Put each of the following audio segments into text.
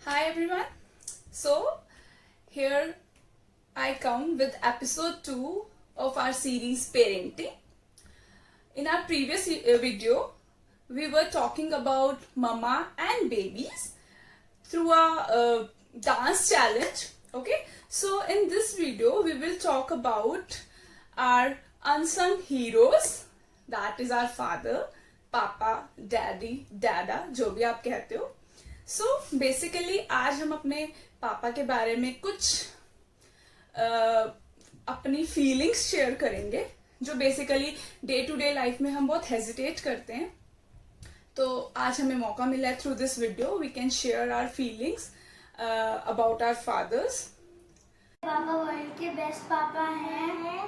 Hi everyone. So here I come with episode 2 of our series Parenting. In our previous video, we were talking about mama and babies through a dance challenge. Okay, so in this video, we will talk about our unsung heroes, that is our father, papa, daddy, dada, जो भी आप कहते हो. So basically आज हम अपने पापा के बारे में कुछ अपनी फीलिंग्स शेयर करेंगे जो basically day to day life में हम बहुत हेजिटेट करते हैं. तो आज हमें मौका मिला है through this video we can share our feelings about our fathers. पापा वर्ल्ड के बेस्ट पापा हैं.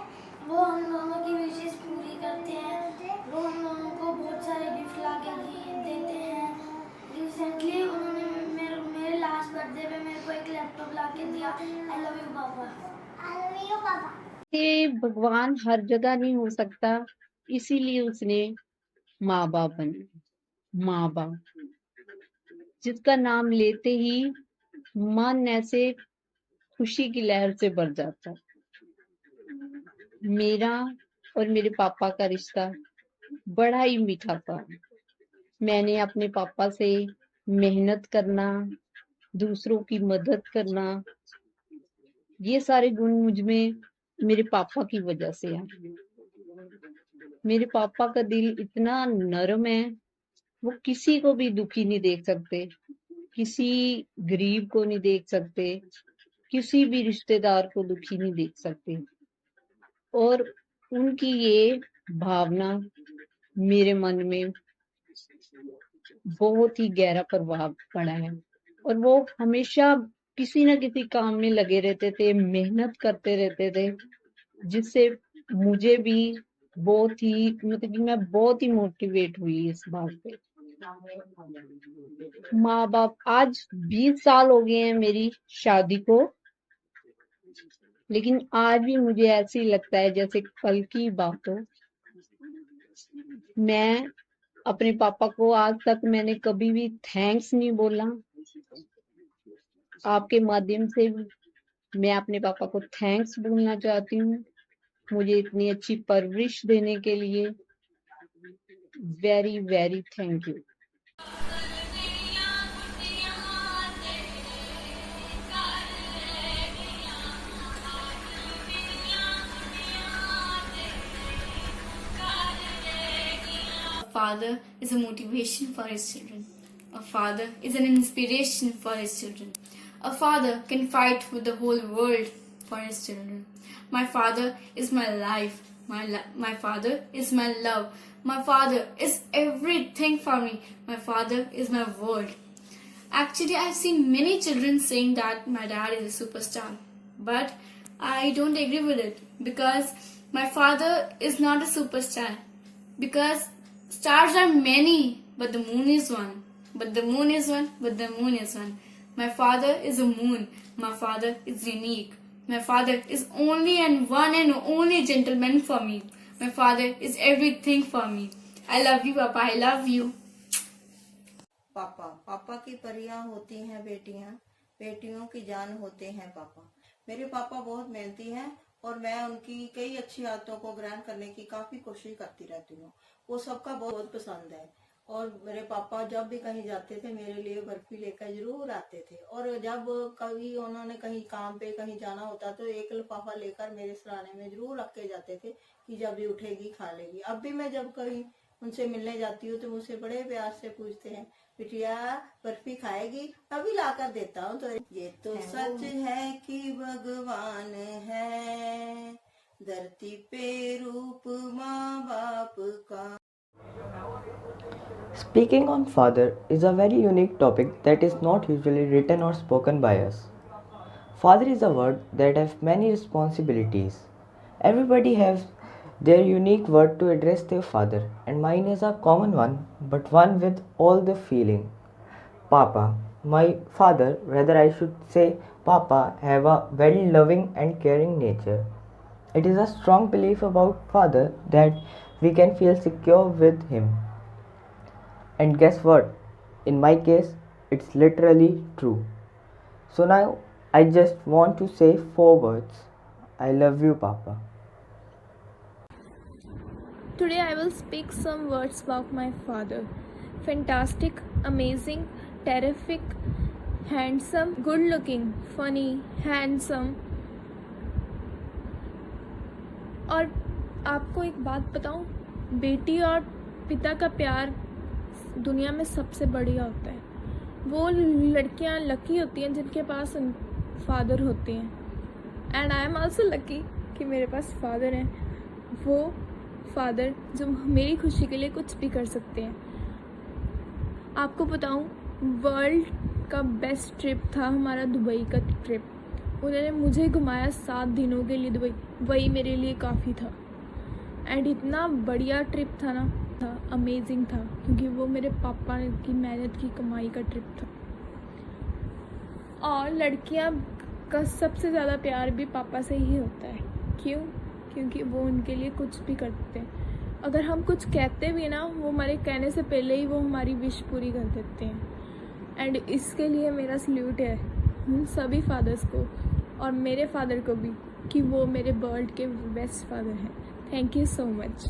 वो हम लोगों की विशेष पूरी करते हैं. वो हम लोगों को बहुत सारे गिफ्ट ला के देते हैं. रिसेंटली उन्होंने मेरे लास्ट बर्थडे पे मेरे को एक लैपटॉप ला के दिया. आई लव यू पापा. आई लव यू पापा. ये भगवान हर जगह नहीं हो सकता, इसीलिए उसने माँ बाप बने. माँ बाप जिसका नाम लेते ही मन ऐसे खुशी की लहर से भर जाता. मेरा और मेरे पापा का रिश्ता बड़ा ही मीठा था. मैंने अपने पापा से मेहनत करना, दूसरों की मदद करना, ये सारे गुण मुझ में मेरे पापा की वजह से है. मेरे पापा का दिल इतना नरम है, वो किसी को भी दुखी नहीं देख सकते, किसी गरीब को नहीं देख सकते, किसी भी रिश्तेदार को दुखी नहीं देख सकते. और उनकी ये भावना मेरे मन में बहुत ही गहरा प्रभाव पड़ा है. और वो हमेशा किसी न किसी काम में लगे रहते थे, मेहनत करते रहते थे, जिससे मुझे भी बहुत ही मतलब कि मैं बहुत ही मोटिवेट हुई इस बात पे. माँ बाप आज 20 साल हो गए हैं मेरी शादी को, लेकिन आज भी मुझे ऐसे ही लगता है जैसे कल की बात हो. मैं अपने पापा को आज तक मैंने कभी भी थैंक्स नहीं बोला. आपके माध्यम से मैं अपने पापा को थैंक्स बोलना चाहती हूँ, मुझे इतनी अच्छी परवरिश देने के लिए. Very very thank you. A father is a motivation for his children. A father is an inspiration for his children. A father can fight with the whole world for his children. My father is my life. My father is my love. My father is everything for me. My father is my world. Actually, I've seen many children saying that my dad is a superstar. But I don't agree with it because my father is not a superstar. Because stars are many, but the moon is one. But the moon is one, but the moon is one. My father is a moon. My father is unique. My father is only and one and only gentleman for me. My father is everything for me. I love you, Papa. I love you. पापा पापा की परियां होती हैं बेटियां, बेटियों की जान होते हैं पापा. मेरे पापा बहुत मेहनती हैं और मैं उनकी कई अच्छी आदतों को ग्रहण करने की काफी कोशिश करती रहती हूँ. वो सबका बहुत पसंद है. और मेरे पापा जब भी कहीं जाते थे मेरे लिए बर्फी लेकर जरूर आते थे. और जब कभी उन्होंने कहीं काम पे कहीं जाना होता तो एक लिफाफा लेकर मेरे सराहने में जरूर रख के जाते थे कि जब भी उठेगी खा लेगी. अब भी मैं जब कहीं उनसे मिलने जाती हूँ तो मुझसे बड़े प्यार से पूछते हैं, बिटिया बर्फी खाएगी? अभी ला कर देता हूँ. तो ये तो सच है कि भगवान है धरती पे रूप माँ बाप का. Speaking on father is a very unique topic that is not usually written or spoken by us. Father is a word that has many responsibilities. Everybody has their unique word to address their father, and mine is a common one, but one with all the feeling. Papa. My father, rather I should say Papa, have a very loving and caring nature. It is a strong belief about father that we can feel secure with him. And guess what? In my case, it's literally true. So now I just want to say 4 words. I love you, Papa. Today I will speak some words about my father. Fantastic, amazing, terrific, handsome, good looking, funny, handsome. और आपको एक बात बताऊं, बेटी और पिता का प्यार दुनिया में सबसे बढ़िया होता है. वो लड़कियां लकी होती हैं जिनके पास फादर होते हैं. And I am also lucky कि मेरे पास फादर हैं. वो फादर जो मेरी खुशी के लिए कुछ भी कर सकते हैं. आपको बताऊं, वर्ल्ड का बेस्ट ट्रिप था हमारा दुबई का ट्रिप. उन्होंने मुझे घुमाया 7 दिनों के लिए दुबई. वही मेरे लिए काफ़ी था. एंड इतना बढ़िया ट्रिप था ना, था अमेजिंग था, क्योंकि वो मेरे पापा की मेहनत की कमाई का ट्रिप था. और लड़कियां का सबसे ज़्यादा प्यार भी पापा से ही होता है. क्यों? क्योंकि वो उनके लिए कुछ भी करते हैं. अगर हम कुछ कहते भी ना, वो हमारे कहने से पहले ही वो हमारी विश पूरी कर देते हैं. एंड इसके लिए मेरा सल्यूट है उन सभी फादर्स को और मेरे फादर को भी, कि वो मेरे वर्ल्ड के बेस्ट फादर हैं. Thank you so much.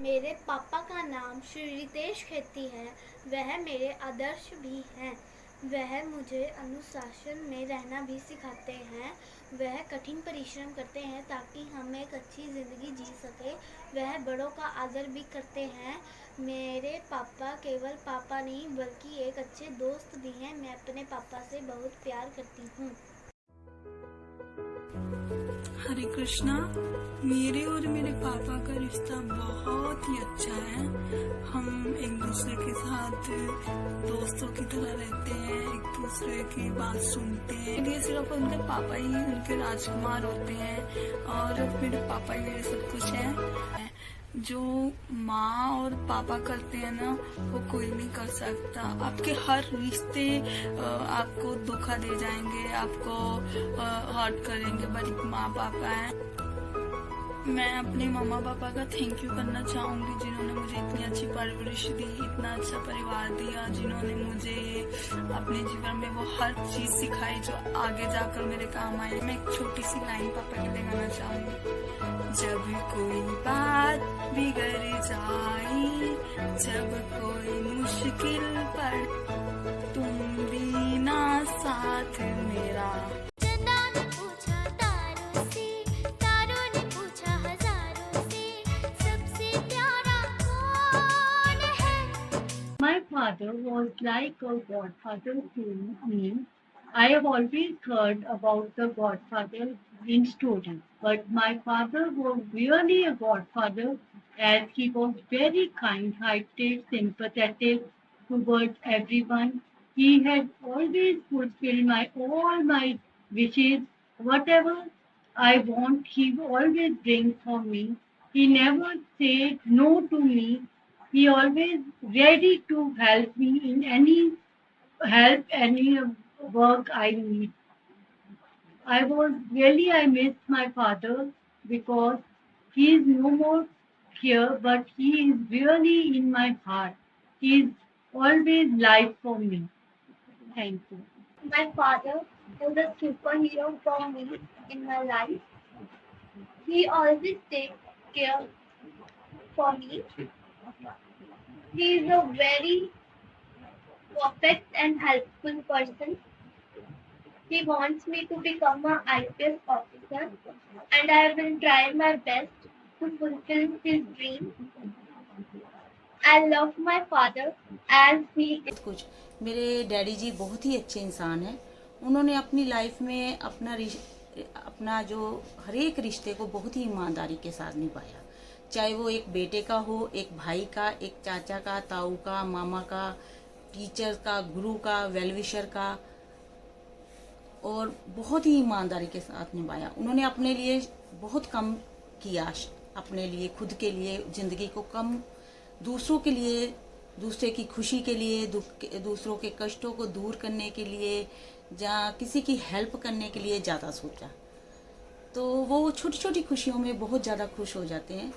मेरे पापा का नाम श्री रितेश खेती है. वह मेरे आदर्श भी हैं. वह मुझे अनुशासन में रहना भी सिखाते हैं. वह कठिन परिश्रम करते हैं ताकि हम एक अच्छी ज़िंदगी जी सकें. वह बड़ों का आदर भी करते हैं. मेरे पापा केवल पापा नहीं बल्कि एक अच्छे दोस्त भी हैं. मैं अपने पापा से बहुत प्यार करती हूँ. हरे कृष्णा. मेरे और मेरे पापा का रिश्ता बहुत ही अच्छा है. हम एक दूसरे के साथ दोस्तों की तरह रहते हैं, एक दूसरे की बात सुनते हैं. ये सिर्फ उनके पापा ही उनके राजकुमार होते हैं और मेरे पापा ही मेरे सब कुछ है. जो माँ और पापा करते हैं ना, वो कोई नहीं कर सकता. आपके हर रिश्ते आपको धोखा दे जाएंगे, आपको हर्ट करेंगे, बट माँ पापा हैं. मैं अपने मामा पापा का थैंक यू करना चाहूँगी, जिन्होंने मुझे इतनी अच्छी परवरिश दी, इतना अच्छा परिवार दिया, जिन्होंने मुझे अपने जीवन में वो हर चीज़ सिखाई जो आगे जाकर मेरे काम आए. मैं एक छोटी सी लाइन पापा के लिए गाना चाहूँगी. जब कोई बात बिगड़ जाए, जब कोई मुश्किल पड़, तुम भी ना साथ मेरा. My father was like a godfather to me. I have always heard about the godfather in stories, but my father was really a godfather, as he was very kind-hearted, sympathetic towards everyone. He had always fulfilled all my wishes. Whatever I want, he always brings for me. He never said no to me. He always ready to help me in any work I need. I miss my father because he is no more here, but he is really in my heart. He is always life for me. Thank you. My father is a superhero for me in my life. He always takes care for me. He is a very perfect and helpful person. He wants me to become an IPS officer, and I will try my best to fulfill his dream. I love my father as he is. कुछ मेरे daddy जी बहुत ही अच्छे इंसान हैं. उन्होंने अपनी life में अपना जो हर एक रिश्ते को बहुत ही ईमानदारी के साथ निभाया. चाहे वो एक बेटे का हो, एक भाई का, एक चाचा का, ताऊ का, मामा का, टीचर का, गुरु का, वेलविशर का, और बहुत ही ईमानदारी के साथ निभाया. उन्होंने अपने लिए बहुत कम किया, अपने लिए, खुद के लिए, जिंदगी को कम, दूसरों के लिए, दूसरे की खुशी के लिए, दूसरों के कष्टों को दूर करने के लिए, या किसी की हेल्प करने के लिए ज़्यादा सोचा. तो वो छोटी छोटी खुशियों में बहुत ज़्यादा खुश हो जाते हैं.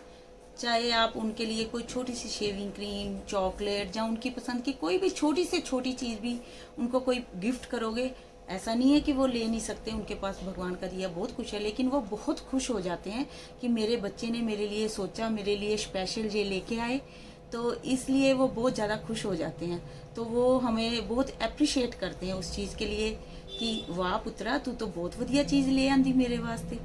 चाहे आप उनके लिए कोई छोटी सी शेविंग क्रीम, चॉकलेट, या उनकी पसंद की कोई भी छोटी से छोटी चीज़ भी उनको कोई गिफ्ट करोगे, ऐसा नहीं है कि वो ले नहीं सकते, उनके पास भगवान का दिया बहुत कुछ है, लेकिन वो बहुत खुश हो जाते हैं कि मेरे बच्चे ने मेरे लिए सोचा, मेरे लिए स्पेशल ये लेके आए, तो इसलिए वो बहुत ज़्यादा खुश हो जाते हैं। तो वो हमें बहुत अप्रिशिएट करते हैं उस चीज़ के लिए कि वाह पुत्रा तू तो बहुत बढ़िया चीज़ ले आंदी मेरे वास्ते।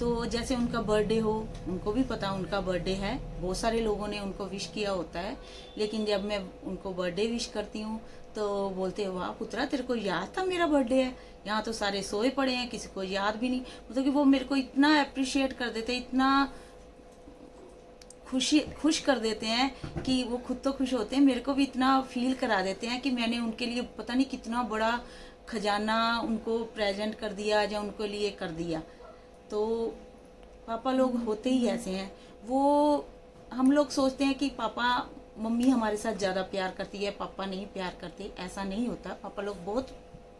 तो जैसे उनका बर्थडे हो, उनको भी पता उनका बर्थडे है, बहुत सारे लोगों ने उनको विश किया होता है, लेकिन जब मैं उनको बर्थडे विश करती हूँ तो बोलते वाह पुत्रा तेरे को याद था मेरा बर्थडे है, यहाँ तो सारे सोए पड़े हैं, किसी को याद भी नहीं। मतलब कि वो मेरे को इतना अप्रिशिएट कर देते, इतना खुश कर देते हैं कि वो खुद तो खुश होते हैं, मेरे को भी इतना फील करा देते हैं कि मैंने उनके लिए पता नहीं कितना बड़ा खजाना उनको प्रेजेंट कर दिया या उनके लिए कर दिया। तो पापा लोग होते ही ऐसे हैं। वो हम लोग सोचते हैं कि पापा मम्मी हमारे साथ ज़्यादा प्यार करती है, पापा नहीं प्यार करते, ऐसा नहीं होता। पापा लोग बहुत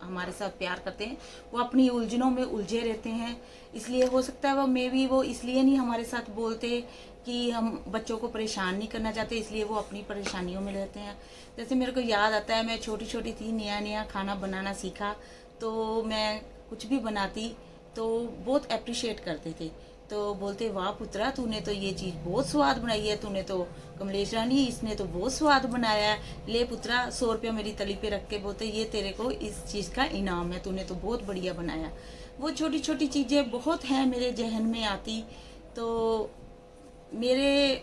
हमारे साथ प्यार करते हैं, वो अपनी उलझनों में उलझे रहते हैं, इसलिए हो सकता है वो इसलिए नहीं हमारे साथ बोलते कि हम बच्चों को परेशान नहीं करना चाहते, इसलिए वो अपनी परेशानियों में रहते हैं। जैसे मेरे को याद आता है, मैं छोटी छोटी थी, नया खाना बनाना सीखा, तो मैं कुछ भी बनाती तो बहुत अप्रिशिएट करते थे, तो बोलते वाह पुत्रा तूने तो ये चीज़ बहुत स्वाद बनाई है, तूने तो कमलेश रानी इसने तो बहुत स्वाद बनाया है, ले पुत्रा 100 रुपया मेरी तली पे रख के बोलते ये तेरे को इस चीज़ का इनाम है, तूने तो बहुत बढ़िया बनाया। वो छोटी छोटी चीज़ें बहुत हैं मेरे जहन में आती। तो मेरे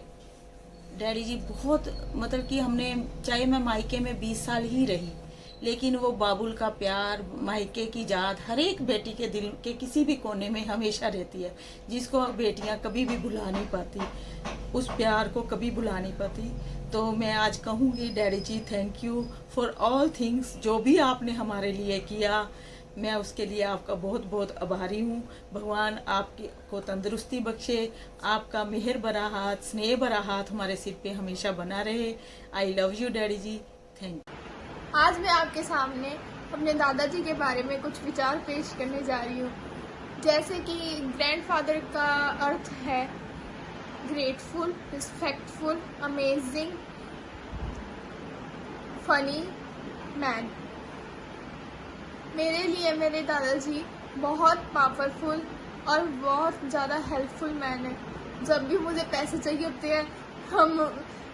डैडी जी बहुत मतलब कि हमने, चाहे मैं मायके में 20 साल ही रही, लेकिन वो बाबुल का प्यार, मायके की याद हर एक बेटी के दिल के किसी भी कोने में हमेशा रहती है, जिसको बेटियां कभी भी भुला नहीं पाती, उस प्यार को कभी भुला नहीं पाती। तो मैं आज कहूँगी daddy ji thank you for all things, जो भी आपने हमारे लिए किया, मैं उसके लिए आपका बहुत बहुत आभारी हूँ। भगवान आपकी को तंदुरुस्ती बख्शे, आपका मेहर भरा हाथ, स्नेह भरा हाथ हमारे सिर पे हमेशा बना रहे। I love you daddy ji, thank you. आज मैं आपके सामने अपने दादाजी के बारे में कुछ विचार पेश करने जा रही हूँ। जैसे कि ग्रैंडफादर का अर्थ है grateful, respectful, amazing, funny man. मेरे लिए मेरे दादाजी बहुत पावरफुल और बहुत ज़्यादा हेल्पफुल मैन है। जब भी मुझे पैसे चाहिए होते हैं, हम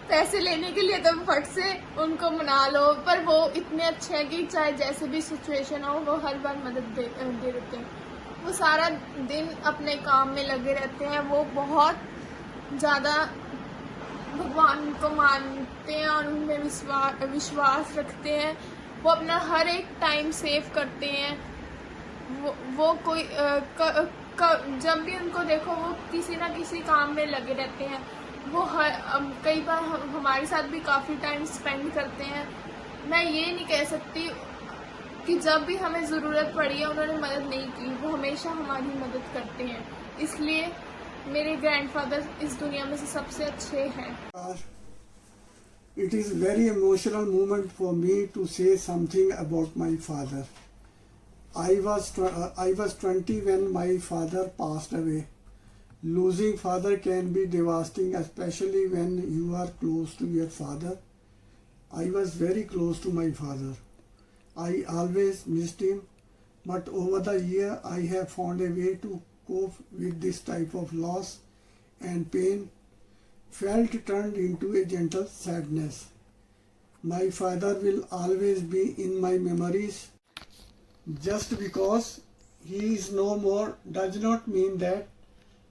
पैसे लेने के लिए तो फट से उनको मना लो, पर वो इतने अच्छे हैं कि चाहे जैसे भी सिचुएशन हो वो हर बार मदद दे देते हैं। वो सारा दिन अपने काम में लगे रहते हैं, वो बहुत ज़्यादा भगवान को मानते हैं और उनमें विश्वास रखते हैं। वो अपना हर एक टाइम सेव करते हैं। वो कोई जब भी उनको देखो वो किसी ना किसी काम में लगे रहते हैं। वो कई बार हमारे साथ भी काफ़ी टाइम स्पेंड करते हैं। मैं ये नहीं कह सकती कि जब भी हमें ज़रूरत पड़ी है उन्होंने मदद नहीं की, वो हमेशा हमारी मदद करते हैं। इसलिए मेरे ग्रैंडफादर इस दुनिया में से सबसे अच्छे हैं। It is very emotional moment for me to say something about my father. I was 20 when my father passed away. Losing father can be devastating, especially when you are close to your father. I was very close to my father. I always missed him, but over the year I have found a way to cope with this type of loss and pain. Felt turned into a gentle sadness. My father will always be in my memories. Just because he is no more does not mean that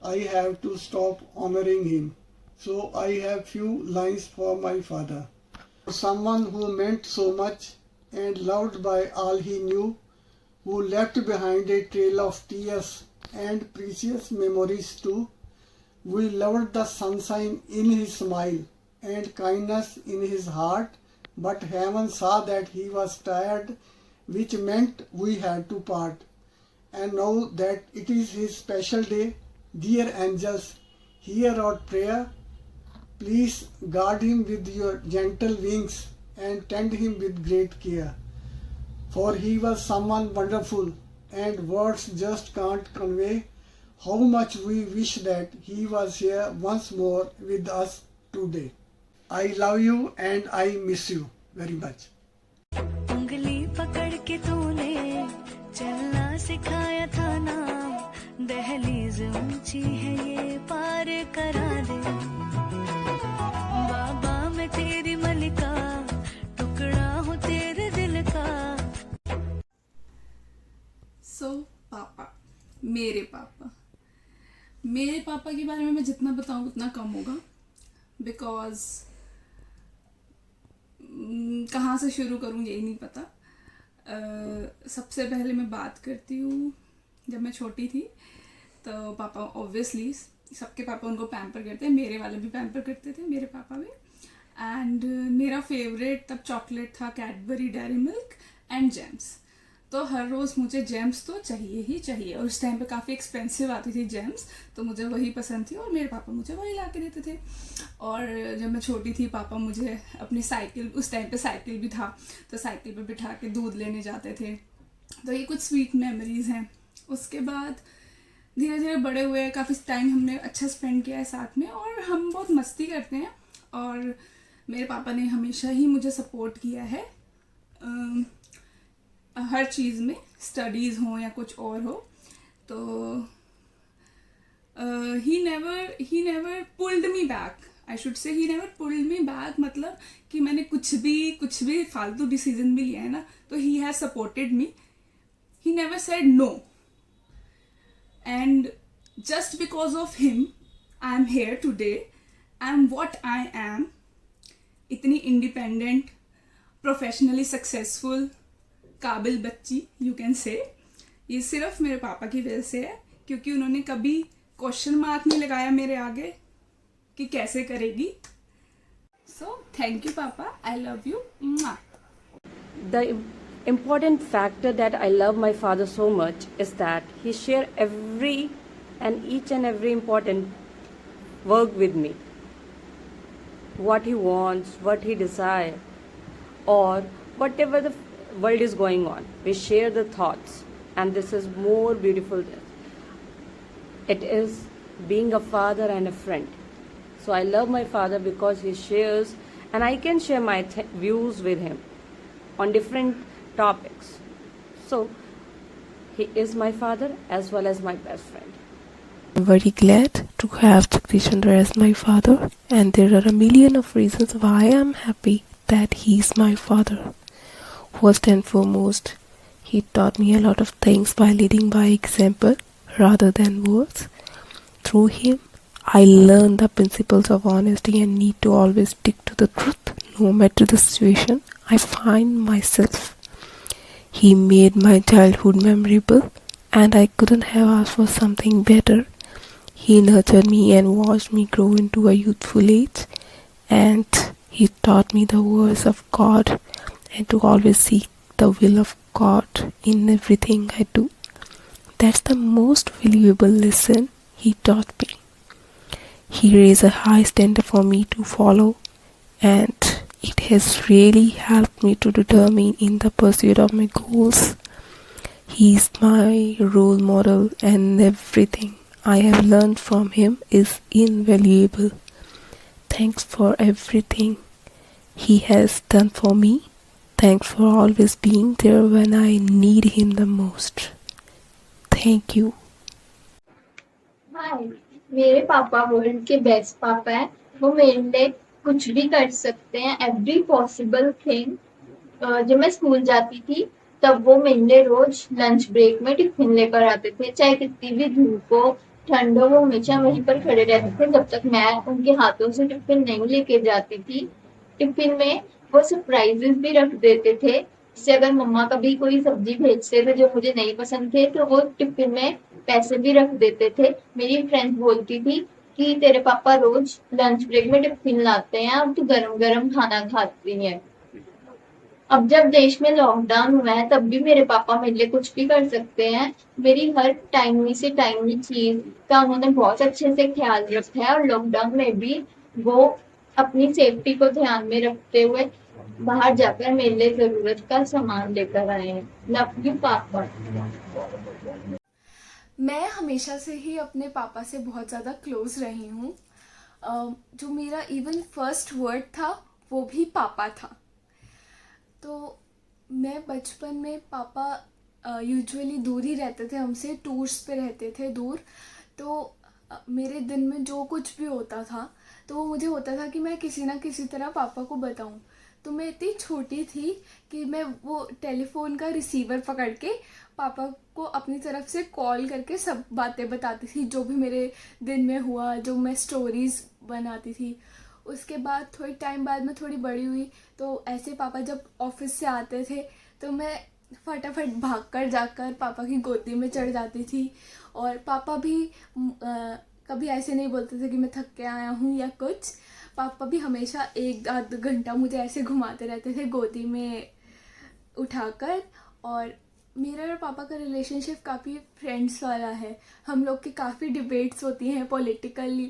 I have to stop honoring him. So I have few lines for my father. Someone who meant so much and loved by all he knew, who left behind a trail of tears and precious memories too. We loved the sunshine in his smile and kindness in his heart, but heaven saw that he was tired, which meant we had to part. And now that it is his special day, dear angels, hear our prayer. Please guard him with your gentle wings and tend him with great care. For he was someone wonderful, and words just can't convey how much we wish that he was here once more with us today. I love you and I miss you very much. उंगली पकड़ के तूने ऊंची है ये पार करा दे। बाबा मैं तेरी मलिका, टुकड़ा हूँ तेरे दिल का। सो पापा, मेरे पापा के बारे में मैं जितना बताऊं उतना कम होगा, बिकॉज कहाँ से शुरू करूं यही नहीं पता। सबसे पहले मैं बात करती हूँ, जब मैं छोटी थी तो पापा ऑब्वियसली, सबके पापा उनको पैम्पर करते हैं, मेरे वाले भी पैम्पर करते थे, मेरे पापा भी। एंड मेरा फेवरेट तब चॉकलेट था Cadbury dairy milk and James. तो हर रोज़ मुझे जेम्स तो चाहिए ही चाहिए, और उस टाइम पे काफ़ी एक्सपेंसिव आती थी जेम्स, तो मुझे वही पसंद थी और मेरे पापा मुझे वही ला के देते थे। और जब मैं छोटी थी पापा मुझे अपनी साइकिल, उस टाइम पे साइकिल भी था, तो साइकिल पे बिठा के दूध लेने जाते थे। तो ये कुछ स्वीट मेमोरीज़ हैं। उसके बाद धीरे धीरे बड़े हुए, काफ़ी टाइम हमने अच्छा स्पेंड किया है साथ में, और हम बहुत मस्ती करते हैं। और मेरे पापा ने हमेशा ही मुझे सपोर्ट किया है हर चीज़ में, स्टडीज़ हो या कुछ और हो। तो he never pulled me back, I should say he never pulled me back, मतलब कि मैंने कुछ भी फालतू डिसीजन भी लिया है ना, तो he has supported me, he never said no. And just because of him I am here today, I am what I am, इतनी इंडिपेंडेंट, प्रोफेशनली सक्सेसफुल, काबिल बच्ची यू कैन से। ये सिर्फ मेरे पापा की वजह से है, क्योंकि उन्होंने कभी क्वेश्चन मार्क नहीं लगाया मेरे आगे कि कैसे करेगी। सो थैंक यू पापा, आई love you. The important factor that I love my father so much is that he shared each and every important work with me. What he wants, what he desires, or whatever the world is going on, we share the thoughts, and this is more beautiful. It is being a father and a friend. So I love my father because he shares, and I can share my views with him on different topics. So he is my father as well as my best friend. I'm very glad to have Jagdish Chandra as my father, and there are a million of reasons why I'm happy that he's my father. First and foremost, he taught me a lot of things by leading by example rather than words. Through him, I learned the principles of honesty and need to always stick to the truth, no matter the situation I find myself. He made my childhood memorable, and I couldn't have asked for something better. He nurtured me and watched me grow into a youthful age, and he taught me the words of God and to always seek the will of God in everything I do. That's the most valuable lesson he taught me. He raised a high standard for me to follow, and it has really helped me to determine in the pursuit of my goals. He's my role model, and everything I have learned from him is invaluable. Thanks for everything he has done for me. Thanks for always being there when I need him the most. Thank you. हाय, मेरे पापा world के best पापा हैं। वो मेरे लिए कुछ भी कर सकते हैं, एवरी पॉसिबल थिंग। जब मैं स्कूल जाती थी तब वो मेरे लिए रोज लंच ब्रेक में टिफिन लेकर आते थे, चाहे कितनी भी धूप हो, ठंड हो, वो हमेशा वहीं पर खड़े रहते थे जब तक मैं उनके हाथों से टिफिन नहीं लेके जाती थी। टिफिन में वो सरप्राइजेस भी रख देते थे, जैसे अगर मम्मा कभी कोई सब्जी भेजते थे जो मुझे नहीं पसंद थे तो वो टिफिन में पैसे भी रख देते थे। मेरी फ्रेंड बोलती थी कि तेरे पापा रोज लंच ब्रेक में टिफिन लाते हैं और तू गरम गरम खाना खाती है। अब जब देश में लॉकडाउन हुआ है तब भी मेरे पापा मेरे लिए कुछ भी कर सकते हैं। मेरी हर टाइमली से टाइमली चीज का उन्होंने बहुत अच्छे से ख्याल रखा है, और लॉकडाउन में भी वो अपनी सेफ्टी को ध्यान में रखते हुए बाहर जाकर मेरे लिए जरूरत का सामान लेकर आए हैं। लव यू पापा। मैं हमेशा से ही अपने पापा से बहुत ज़्यादा क्लोज रही हूँ। जो मेरा इवन फर्स्ट वर्ड था वो भी पापा था। तो मैं बचपन में पापा यूजुअली दूर ही रहते थे हमसे, टूर्स पे रहते थे दूर। तो मेरे दिन में जो कुछ भी होता था तो वो मुझे होता था कि मैं किसी ना किसी तरह पापा को बताऊं। तो मैं इतनी छोटी थी कि मैं वो टेलीफोन का रिसीवर पकड़ के पापा को अपनी तरफ से कॉल करके सब बातें बताती थी, जो भी मेरे दिन में हुआ, जो मैं स्टोरीज बनाती थी। उसके बाद थोड़ी टाइम बाद मैं थोड़ी बड़ी हुई तो ऐसे पापा जब ऑफिस से आते थे तो मैं फटाफट भागकर जाकर पापा की गोदी में चढ़ जाती थी। और पापा भी कभी ऐसे नहीं बोलते थे कि मैं थक के आया हूँ या कुछ। पापा भी हमेशा 1-2 घंटा मुझे ऐसे घुमाते रहते थे गोदी में उठाकर। और मेरा और पापा का रिलेशनशिप काफ़ी फ्रेंड्स वाला है। हम लोग की काफ़ी डिबेट्स होती हैं, पॉलिटिकल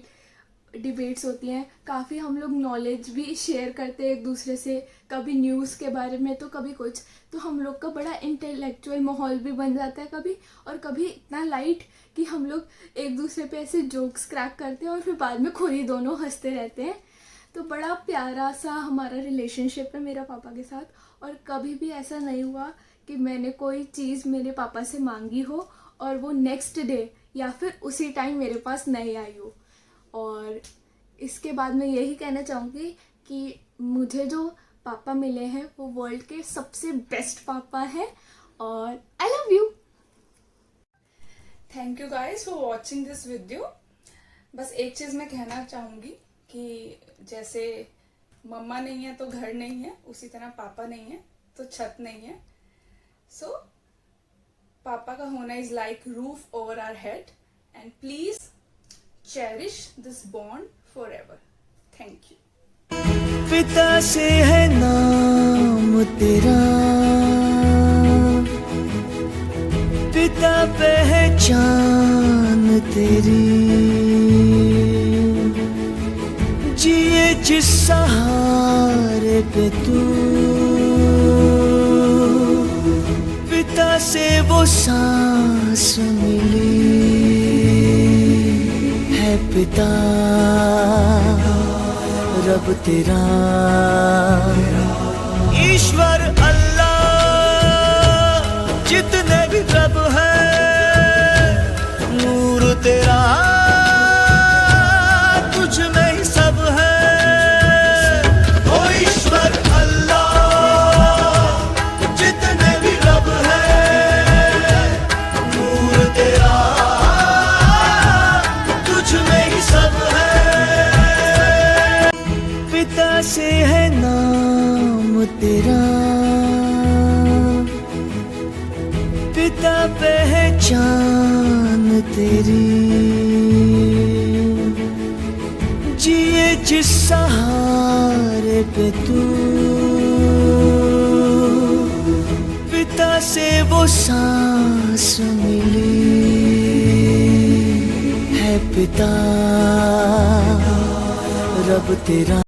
डिबेट्स होती हैं, काफ़ी हम लोग नॉलेज भी शेयर करते हैं एक दूसरे से, कभी न्यूज़ के बारे में तो कभी कुछ। तो हम लोग का बड़ा इंटेलेक्चुअल माहौल भी बन जाता है कभी, और कभी इतना लाइट कि हम लोग एक दूसरे पे ऐसे जोक्स क्रैक करते हैं और फिर बाद में खुद ही दोनों हंसते रहते हैं। तो बड़ा प्यारा सा हमारा रिलेशनशिप है मेरा पापा के साथ। और कभी भी ऐसा नहीं हुआ कि मैंने कोई चीज़ मेरे पापा से मांगी हो और वो नेक्स्ट डे या फिर उसी टाइम मेरे पास नहीं आई हो। और इसके बाद मैं यही कहना चाहूँगी कि मुझे जो पापा मिले हैं वो वर्ल्ड के सबसे बेस्ट पापा हैं, और आई love you. Thank you guys for watching this video. बस एक चीज़ मैं कहना चाहूँगी कि जैसे मम्मा नहीं है तो घर नहीं है, उसी तरह पापा नहीं है तो छत नहीं है। सो पापा का होना is like roof over our head, and please cherish this bond forever. Thank you. पिता से है नाम तेरा, पिता पहचान तेरी, जिए जिस सहारे पे तू, पिता से वो सांस मिली है। पिता रब तेरा, ईश्वर अल्लाह, जितने भी रब है, नूर तेरा तुझ में ही सब है। ओ ईश्वर अल्लाह, जितने भी रब है, नूर तेरा तुझ में ही सब है। पिता से है नाम तेरा, पिता पहचान तेरी, जिए जिस सहारे पे तू, पिता से वो सांस मिली है। पिता रब तेरा।